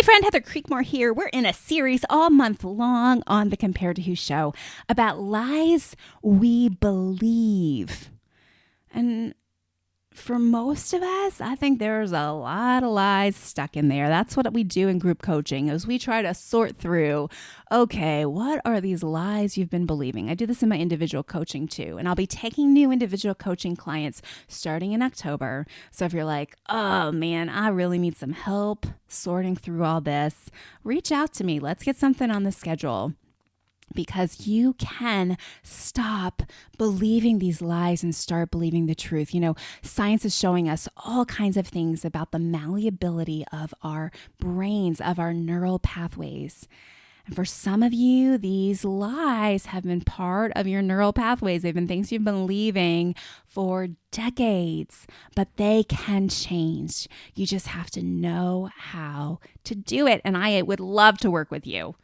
friend, Heather Creekmore here. We're in a series all month long on the Compared to Who show about lies we believe. And for most of us, I think there's a lot of lies stuck in there. That's what we do in group coaching is we try to sort through, okay, what are these lies you've been believing? I do this in my individual coaching too. And I'll be taking new individual coaching clients starting in October. So if you're like, oh man, I really need some help sorting through all this, reach out to me. Let's get something on the schedule. Because you can stop believing these lies and start believing the truth. You know, science is showing us all kinds of things about the malleability of our brains, of our neural pathways. And for some of you, these lies have been part of your neural pathways. They've been things you've been believing for decades, but they can change. You just have to know how to do it. And I would love to work with you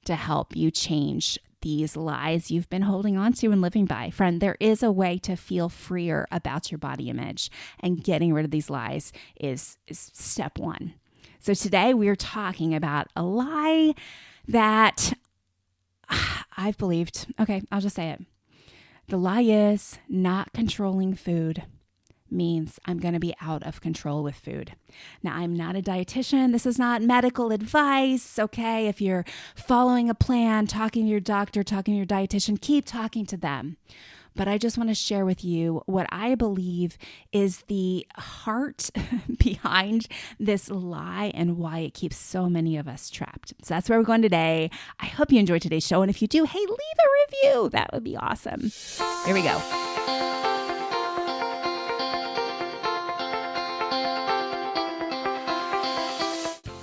to help you change these lies you've been holding on to and living by. Friend, there is a way to feel freer about your body image, and getting rid of these lies is step one. So today we're talking about a lie that I've believed. Okay, I'll just say it. The lie is not controlling food means I'm going to be out of control with food. Now, I'm not a dietitian. This is not medical advice, okay? If you're following a plan, talking to your doctor, talking to your dietitian, keep talking to them. But I just want to share with you what I believe is the heart behind this lie and why it keeps so many of us trapped. So that's where we're going today. I hope you enjoyed today's show. And if you do, hey, leave a review. That would be awesome. Here we go.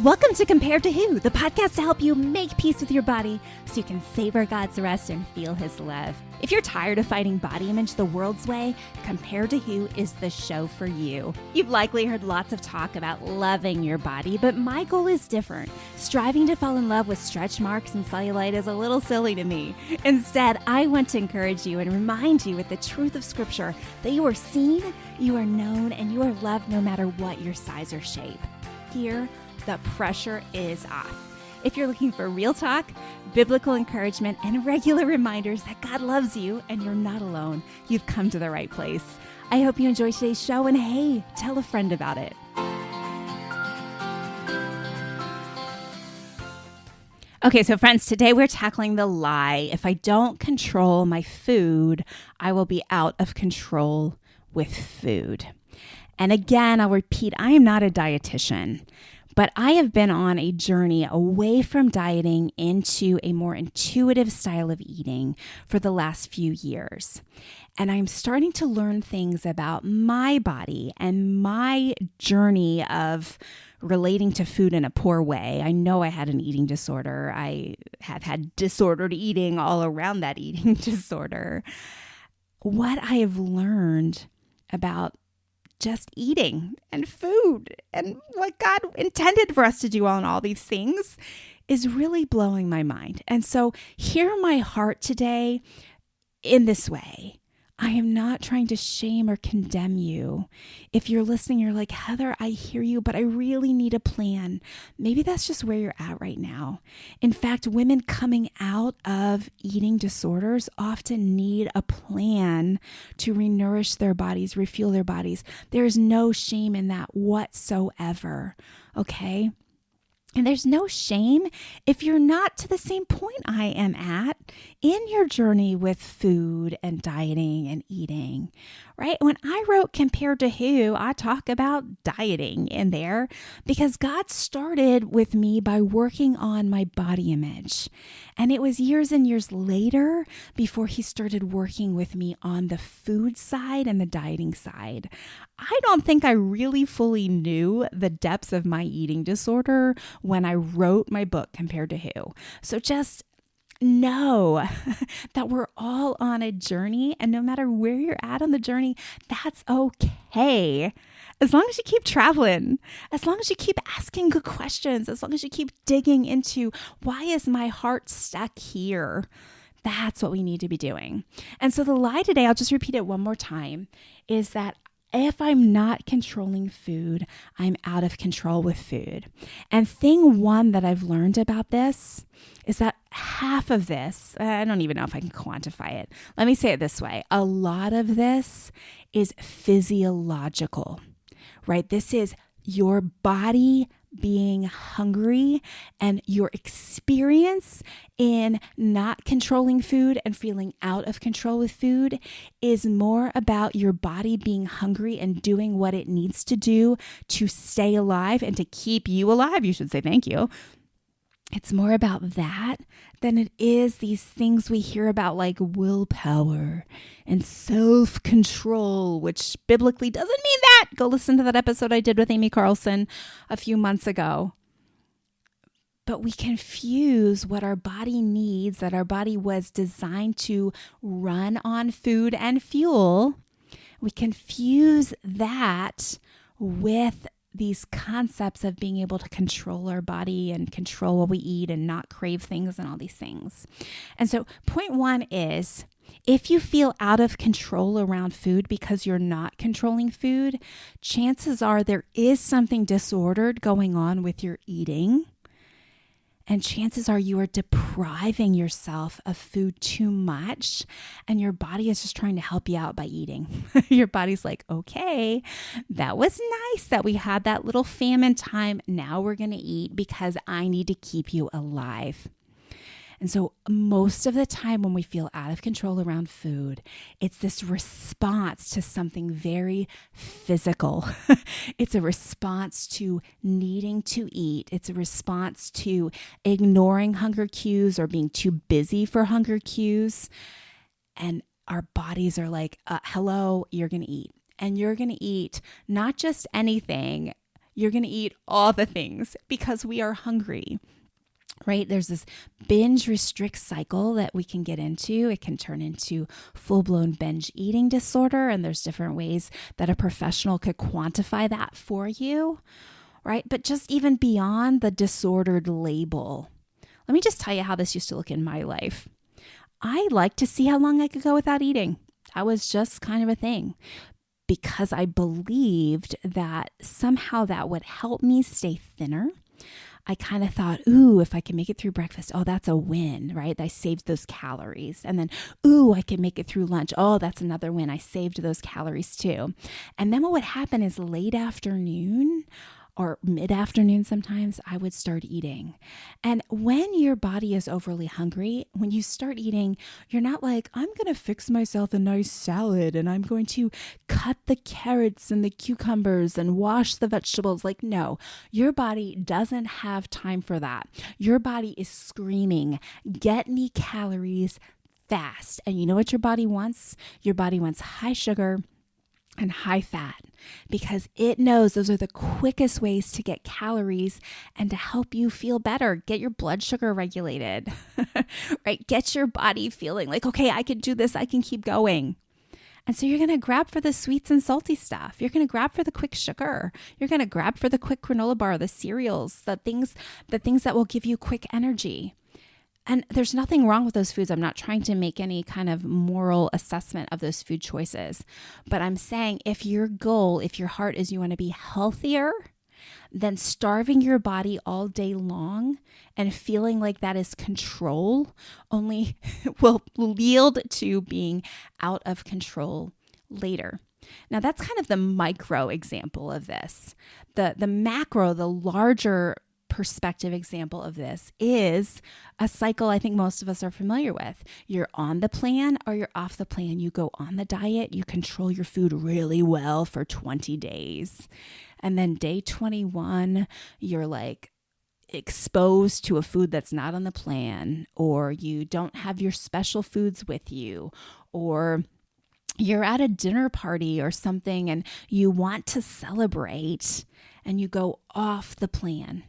Welcome to Compared to Who, the podcast to help you make peace with your body so you can savor God's rest and feel His love. If you're tired of fighting body image the world's way, Compared to Who is the show for you. You've likely heard lots of talk about loving your body, but my goal is different. Striving to fall in love with stretch marks and cellulite is a little silly to me. Instead, I want to encourage you and remind you with the truth of Scripture that you are seen, you are known, and you are loved no matter what your size or shape. Here, the pressure is off. If you're looking for real talk, biblical encouragement, and regular reminders that God loves you and you're not alone, you've come to the right place. I hope you enjoy today's show, and hey, tell a friend about it. Okay, so friends, today we're tackling the lie. If I don't control my food, I will be out of control with food. And again, I'll repeat, I am not a dietitian. But I have been on a journey away from dieting into a more intuitive style of eating for the last few years. And I'm starting to learn things about my body and my journey of relating to food in a poor way. I know I had an eating disorder. I have had disordered eating all around that eating disorder. What I have learned about just eating and food and what God intended for us to do on all these things is really blowing my mind. And so hear my heart today in this way. I am not trying to shame or condemn you. If you're listening, you're like, Heather, I hear you, but I really need a plan. Maybe that's just where you're at right now. In fact, women coming out of eating disorders often need a plan to renourish their bodies, refuel their bodies. There's no shame in that whatsoever, okay? And there's no shame if you're not to the same point I am at in your journey with food and dieting and eating, right? When I wrote Compared to Who, I talk about dieting in there because God started with me by working on my body image. And it was years and years later before He started working with me on the food side and the dieting side. I don't think I really fully knew the depths of my eating disorder when I wrote my book, Compared to Who. So just know that we're all on a journey, and no matter where you're at on the journey, that's okay. As long as you keep traveling, as long as you keep asking good questions, as long as you keep digging into why is my heart stuck here? That's what we need to be doing. And so the lie today, I'll just repeat it one more time, is that if I'm not controlling food, I'm out of control with food. And thing one that I've learned about this is that half of this, I don't even know if I can quantify it. Let me say it this way. A lot of this is physiological, right? This is your body being hungry, and your experience in not controlling food and feeling out of control with food is more about your body being hungry and doing what it needs to do to stay alive and to keep you alive. You should say thank you. It's more about that than it is these things we hear about like willpower and self-control, which biblically doesn't mean that. Go listen to that episode I did with Amy Carlson a few months ago. But we confuse what our body needs, that our body was designed to run on food and fuel. We confuse that with these concepts of being able to control our body and control what we eat and not crave things and all these things. And so point one is, if you feel out of control around food because you're not controlling food, chances are there is something disordered going on with your eating. And chances are you are depriving yourself of food too much, and your body is just trying to help you out by eating. Your body's like, okay, that was nice that we had that little famine time. Now we're going to eat because I need to keep you alive. And so most of the time when we feel out of control around food, it's this response to something very physical. It's a response to needing to eat. It's a response to ignoring hunger cues or being too busy for hunger cues. And our bodies are like, hello, you're going to eat. And you're going to eat not just anything, you're going to eat all the things because we are hungry. Right? There's this binge restrict cycle that we can get into. It can turn into full-blown binge eating disorder. And there's different ways that a professional could quantify that for you, right? But just even beyond the disordered label, let me just tell you how this used to look in my life. I liked to see how long I could go without eating. That was just kind of a thing, because I believed that somehow that would help me stay thinner. I kind of thought, ooh, if I can make it through breakfast, oh, that's a win, right? I saved those calories. And then, ooh, I can make it through lunch. Oh, that's another win. I saved those calories too. And then what would happen is late afternoon or mid-afternoon sometimes, I would start eating. And when your body is overly hungry, when you start eating, you're not like, I'm going to fix myself a nice salad and I'm going to cut the carrots and the cucumbers and wash the vegetables. Like, no, your body doesn't have time for that. Your body is screaming, get me calories fast. And you know what your body wants? Your body wants high sugar and high fat, because it knows those are the quickest ways to get calories and to help you feel better, get your blood sugar regulated, right? Get your body feeling like, okay, I can do this. I can keep going. And so you're going to grab for the sweets and salty stuff. You're going to grab for the quick sugar. You're going to grab for the quick granola bar, the cereals, the things that will give you quick energy. And there's nothing wrong with those foods. I'm not trying to make any kind of moral assessment of those food choices. But I'm saying if your goal, if your heart is you want to be healthier, then starving your body all day long and feeling like that is control only will yield to being out of control later. Now, that's kind of the micro example of this. The macro, the larger perspective example of this is a cycle I think most of us are familiar with. You're on the plan or you're off the plan. You go on the diet, you control your food really well for 20 days. And then day 21, you're like exposed to a food that's not on the plan, or you don't have your special foods with you, or you're at a dinner party or something and you want to celebrate and you go off the plan.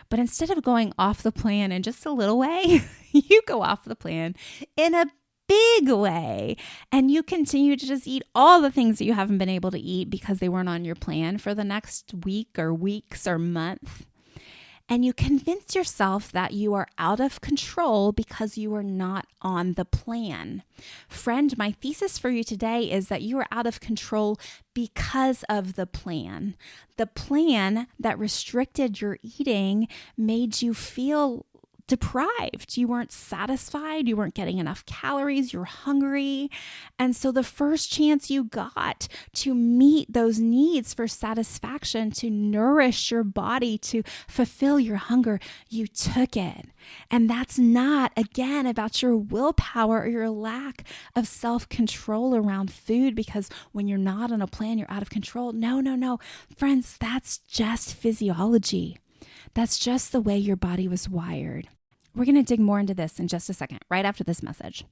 But instead of going off the plan in just a little way, you go off the plan in a big way. And you continue to just eat all the things that you haven't been able to eat because they weren't on your plan for the next week or weeks or month. and you convince yourself that you are out of control because you are not on the plan. Friend, my thesis for you today is that you are out of control because of the plan. The plan that restricted your eating made you feel deprived. You weren't satisfied. You weren't getting enough calories. You're hungry. And so the first chance you got to meet those needs for satisfaction, to nourish your body, to fulfill your hunger, you took it. And that's not, again, about your willpower or your lack of self-control around food, because when you're not on a plan, you're out of control. No. Friends, that's just physiology. That's just the way your body was wired. We're going to dig more into this in just a second, right after this message.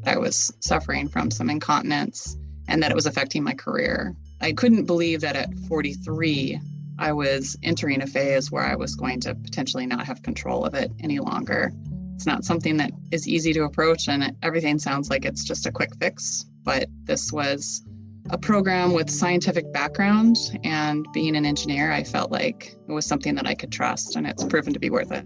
I was suffering from some incontinence and that it was affecting my career. I couldn't believe that at 43, I was entering a phase where I was going to potentially not have control of it any longer. It's not something that is easy to approach, and everything sounds like it's just a quick fix, but this was a program with scientific background, and being an engineer, I felt like it was something that I could trust, and it's proven to be worth it.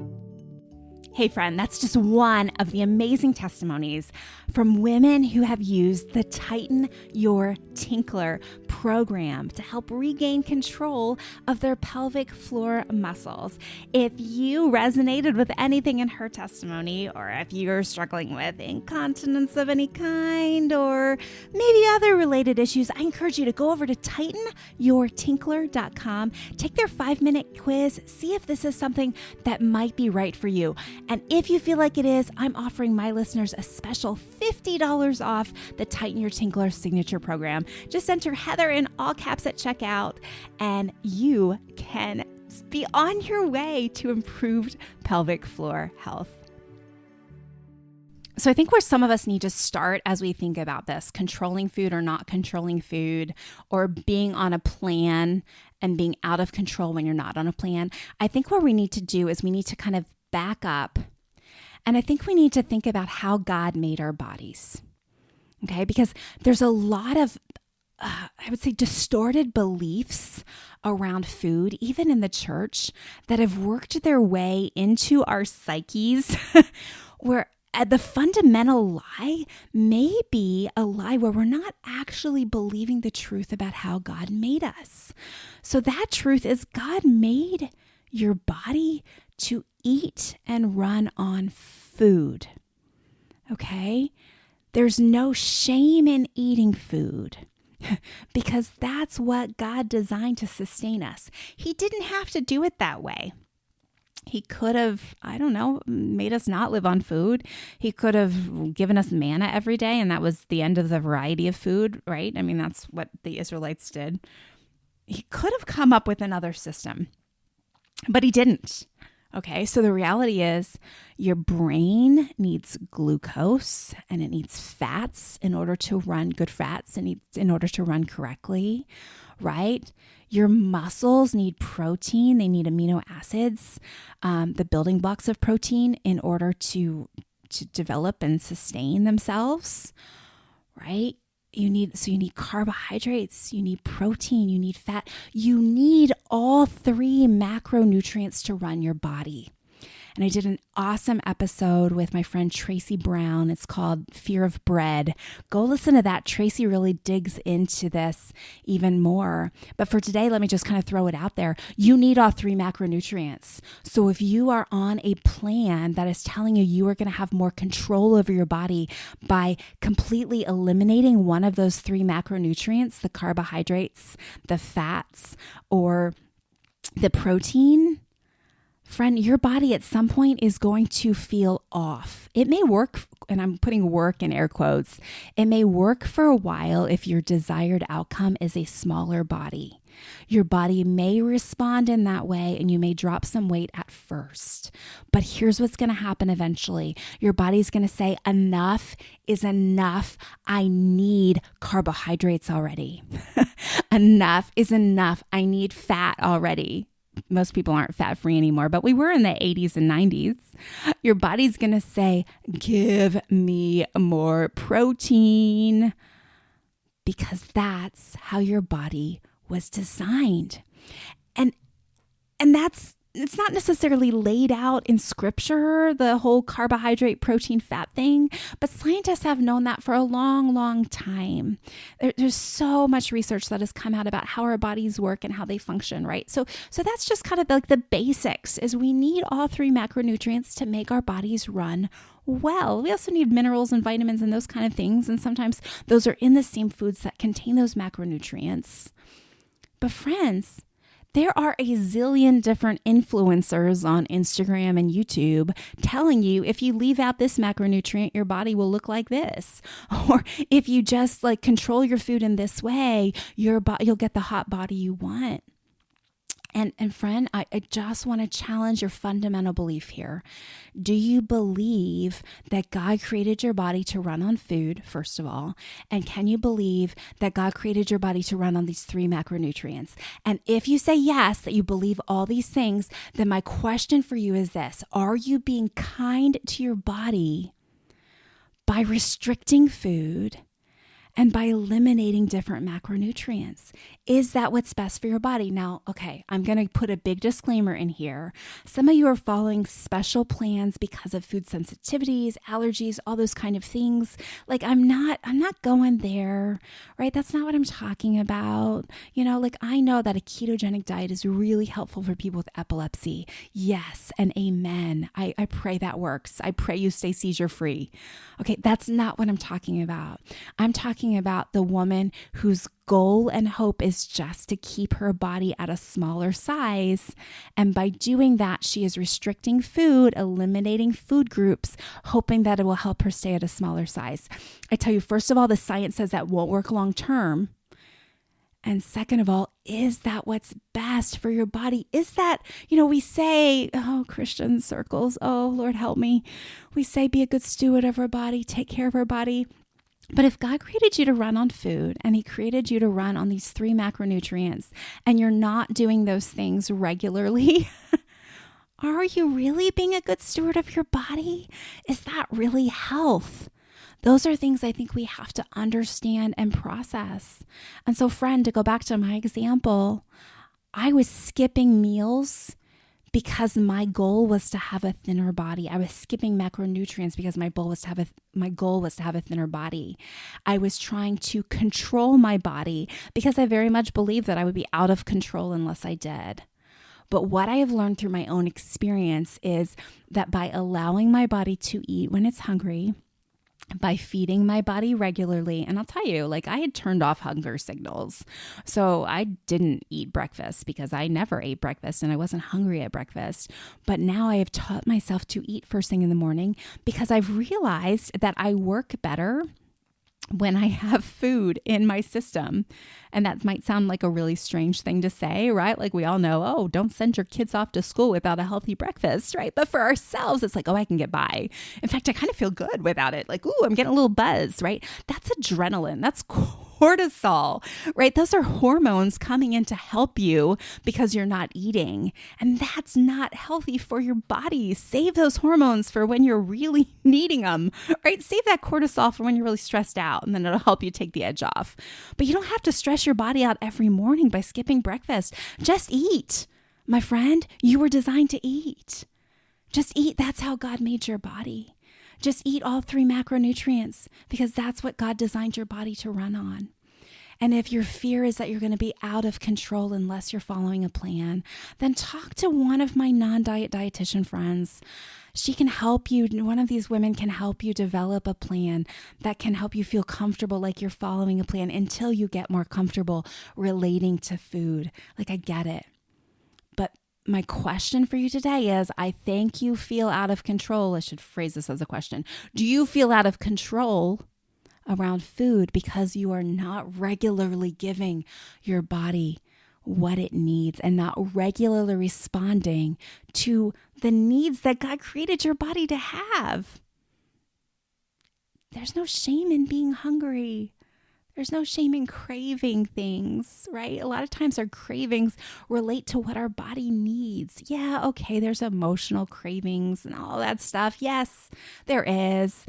Hey friend, that's just one of the amazing testimonies from women who have used the Tighten Your Tinkler program to help regain control of their pelvic floor muscles. If you resonated with anything in her testimony, or if you're struggling with incontinence of any kind, or maybe other related issues, I encourage you to go over to tightenyourtinkler.com, take their 5-minute quiz, see if this is something that might be right for you. And if you feel like it is, I'm offering my listeners a special $50 off the Tighten Your Tinkler signature program. Just enter Heather in all caps at checkout, and you can be on your way to improved pelvic floor health. So I think where some of us need to start as we think about this, controlling food or not controlling food, or being on a plan and being out of control when you're not on a plan, I think what we need to do is we need to kind of back up. And I think we need to think about how God made our bodies. Okay? Because there's a lot of, I would say, distorted beliefs around food, even in the church, that have worked their way into our psyches, where the fundamental lie may be a lie where we're not actually believing the truth about how God made us. So that truth is God made your body to eat and run on food. Okay? There's no shame in eating food because that's what God designed to sustain us. He didn't have to do it that way. He could have, made us not live on food. He could have given us manna every day, and that was the end of the variety of food, right? I mean, that's what the Israelites did. He could have come up with another system, but he didn't. Okay, so the reality is your brain needs glucose and it needs fats in order to run, good fats in order to run correctly, right? Your muscles need protein. They need amino acids, the building blocks of protein in order to develop and sustain themselves, right? You need carbohydrates, you need protein, you need fat. You need all 3 macronutrients to run your body. And I did an awesome episode with my friend Tracy Brown. It's called Fear of Bread. Go listen to that. Tracy really digs into this even more. But for today, let me just kind of throw it out there. You need all 3 macronutrients. So if you are on a plan that is telling you are going to have more control over your body by completely eliminating one of those 3 macronutrients, the carbohydrates, the fats, or the protein, friend, your body at some point is going to feel off. It may work, and I'm putting work in air quotes, it may work for a while if your desired outcome is a smaller body. Your body may respond in that way, and you may drop some weight at first. But here's what's going to happen eventually. Your body's going to say, enough is enough. I need carbohydrates already. Enough is enough. I need fat already. Most people aren't fat-free anymore, but we were in the 80s and 90s. Your body's going to say, give me more protein, because that's how your body was designed. And that's it's not necessarily laid out in scripture, the whole carbohydrate, protein, fat thing, but scientists have known that for a long, long time. There's so much research that has come out about how our bodies work and how they function, right? So that's just kind of like the basics, is we need all three macronutrients to make our bodies run well. We also need minerals and vitamins and those kind of things. And sometimes those are in the same foods that contain those macronutrients. But friends, there are a zillion different influencers on Instagram and YouTube telling you if you leave out this macronutrient, your body will look like this. Or if you just like control your food in this way, you'll get the hot body you want. And friend, I just want to challenge your fundamental belief here. Do you believe that God created your body to run on food, first of all? And can you believe that God created your body to run on these three macronutrients? And if you say yes, that you believe all these things, then my question for you is this: are you being kind to your body by restricting food and by eliminating different macronutrients? Is that what's best for your body? Now, okay, I'm going to put a big disclaimer in here. Some of you are following special plans because of food sensitivities, allergies, all those kind of things. Like I'm not going there, right? That's not what I'm talking about. Like I know that a ketogenic diet is really helpful for people with epilepsy. Yes, and amen. I pray that works. I pray you stay seizure free. Okay, that's not what I'm talking about. I'm talking about the woman whose goal and hope is just to keep her body at a smaller size. And by doing that, she is restricting food, eliminating food groups, hoping that it will help her stay at a smaller size. I tell you, first of all, the science says that won't work long term. And second of all, is that what's best for your body? Is that, we say, Christian circles, Lord help me. We say, be a good steward of our body, take care of our body. But if God created you to run on food and he created you to run on these three macronutrients and you're not doing those things regularly, are you really being a good steward of your body? Is that really health? Those are things I think we have to understand and process. And so, friend, to go back to my example, I was skipping meals because my goal was to have a thinner body. I was skipping macronutrients because my goal was to have a thinner body. I was trying to control my body because I very much believed that I would be out of control unless I did. But what I have learned through my own experience is that by allowing my body to eat when it's hungry, by feeding my body regularly. And I'll tell you, like I had turned off hunger signals. So I didn't eat breakfast because I never ate breakfast and I wasn't hungry at breakfast. But now I have taught myself to eat first thing in the morning because I've realized that I work better when I have food in my system. And that might sound like a really strange thing to say, right? Like we all know, don't send your kids off to school without a healthy breakfast, right? But for ourselves, it's like, I can get by. In fact, I kind of feel good without it. Like, I'm getting a little buzz, right? That's adrenaline. That's cortisol, right? Those are hormones coming in to help you because you're not eating. And that's not healthy for your body. Save those hormones for when you're really needing them, right? Save that cortisol for when you're really stressed out, and then it'll help you take the edge off. But you don't have to stress your body out every morning by skipping breakfast. Just eat, my friend. You were designed to eat. Just eat. That's how God made your body. Just eat all three macronutrients because that's what God designed your body to run on. And if your fear is that you're going to be out of control unless you're following a plan, then talk to one of my non-diet dietitian friends. She can help you. One of these women can help you develop a plan that can help you feel comfortable like you're following a plan until you get more comfortable relating to food. Like, I get it. But my question for you today is, I think you feel out of control. I should phrase this as a question. Do you feel out of control around food because you are not regularly giving your body what it needs and not regularly responding to the needs that God created your body to have? There's no shame in being hungry. There's no shame in craving things, right? A lot of times our cravings relate to what our body needs. Yeah, okay, there's emotional cravings and all that stuff. Yes, there is.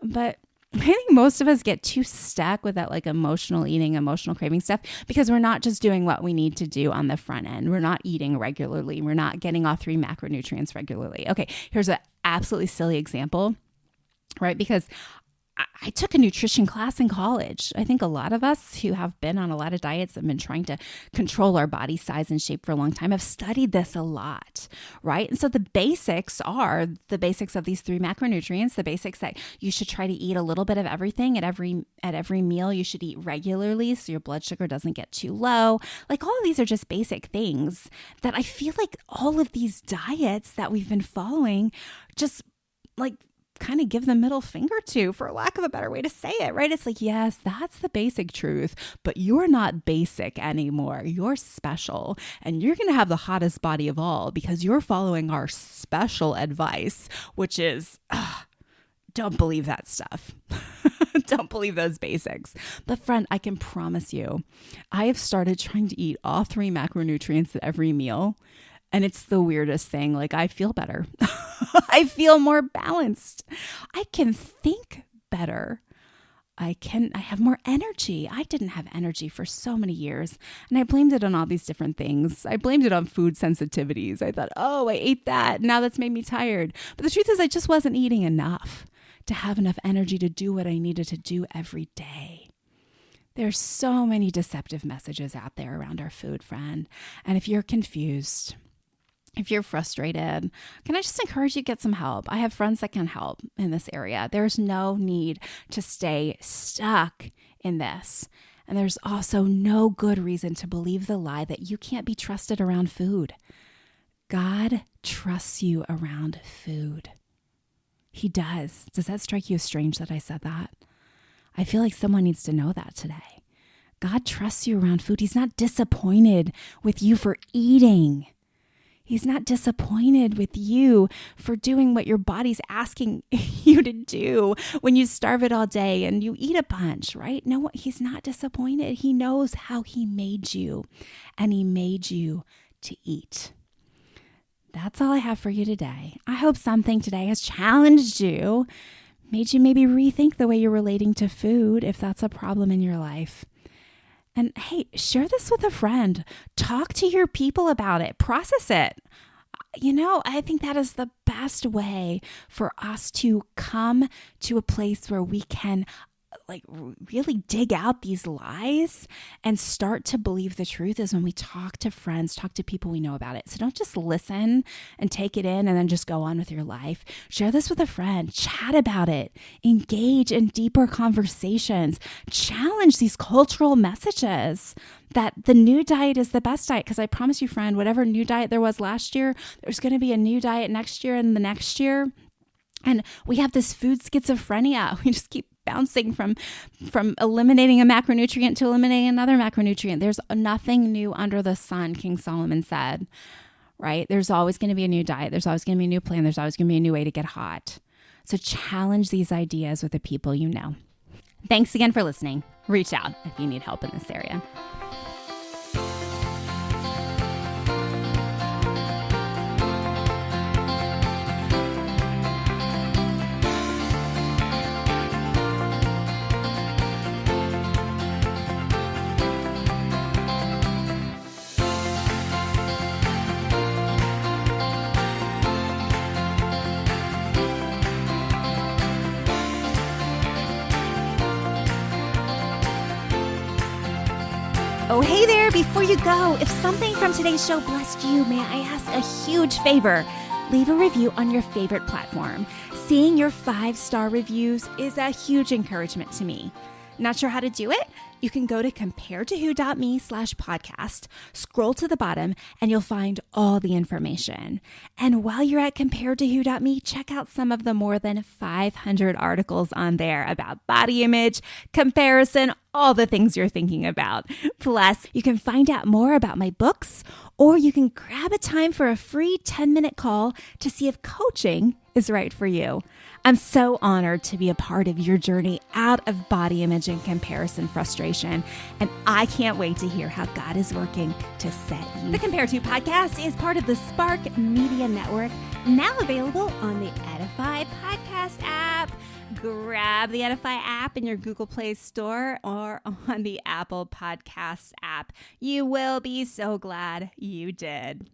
But I think most of us get too stuck with that like emotional eating, emotional craving stuff because we're not just doing what we need to do on the front end. We're not eating regularly. We're not getting all 3 macronutrients regularly. Okay, here's an absolutely silly example, right? Because I took a nutrition class in college. I think a lot of us who have been on a lot of diets and been trying to control our body size and shape for a long time have studied this a lot, right? And so the basics are the basics of these 3 macronutrients, the basics that you should try to eat a little bit of everything at every meal. You should eat regularly so your blood sugar doesn't get too low. Like all of these are just basic things that I feel like all of these diets that we've been following just like kind of give the middle finger to, for lack of a better way to say it, right? It's like, yes, that's the basic truth, but you're not basic anymore. You're special, and you're going to have the hottest body of all because you're following our special advice, which is, don't believe that stuff. Don't believe those basics. But friend, I can promise you, I have started trying to eat all 3 macronutrients at every meal. And it's the weirdest thing. Like, I feel better. I feel more balanced. I can think better. I have more energy. I didn't have energy for so many years. And I blamed it on all these different things. I blamed it on food sensitivities. I thought, oh, I ate that. Now that's made me tired. But the truth is I just wasn't eating enough to have enough energy to do what I needed to do every day. There's so many deceptive messages out there around our food, friend. And if you're confused, if you're frustrated, can I just encourage you to get some help? I have friends that can help in this area. There's no need to stay stuck in this. And there's also no good reason to believe the lie that you can't be trusted around food. God trusts you around food. He does. Does that strike you as strange that I said that? I feel like someone needs to know that today. God trusts you around food. He's not disappointed with you for eating. He's not disappointed with you for doing what your body's asking you to do when you starve it all day and you eat a bunch, right? No, he's not disappointed. He knows how he made you, and he made you to eat. That's all I have for you today. I hope something today has challenged you, made you maybe rethink the way you're relating to food if that's a problem in your life. And hey, share this with a friend. Talk to your people about it. Process it. You know, I think that is the best way for us to come to a place where we can like really dig out these lies and start to believe the truth is when we talk to friends, talk to people we know about it. So don't just listen and take it in and then just go on with your life. Share this with a friend, chat about it, engage in deeper conversations, challenge these cultural messages that the new diet is the best diet. Because I promise you, friend, whatever new diet there was last year, there's going to be a new diet next year and the next year. And we have this food schizophrenia. We just keep bouncing from eliminating a macronutrient to eliminating another macronutrient. There's nothing new under the sun, King Solomon said, right? There's always going to be a new diet. There's always going to be a new plan. There's always going to be a new way to get hot. So challenge these ideas with the people you know. Thanks again for listening. Reach out if you need help in this area. Oh, hey there, before you go, if something from today's show blessed you, may I ask a huge favor? Leave a review on your favorite platform. Seeing your 5-star reviews is a huge encouragement to me. Not sure how to do it? You can go to comparetowho.me/podcast, scroll to the bottom, and you'll find all the information. And while you're at comparetowho.me, check out some of the more than 500 articles on there about body image, comparison, all the things you're thinking about. Plus, you can find out more about my books, or you can grab a time for a free 10-minute call to see if coaching is right for you. I'm so honored to be a part of your journey out of body image and comparison frustration, and I can't wait to hear how God is working to set you. The Compare To podcast is part of the Spark Media Network, now available on the Edify podcast app. grab the Edify app in your Google Play Store or on the Apple Podcasts app. You will be so glad you did.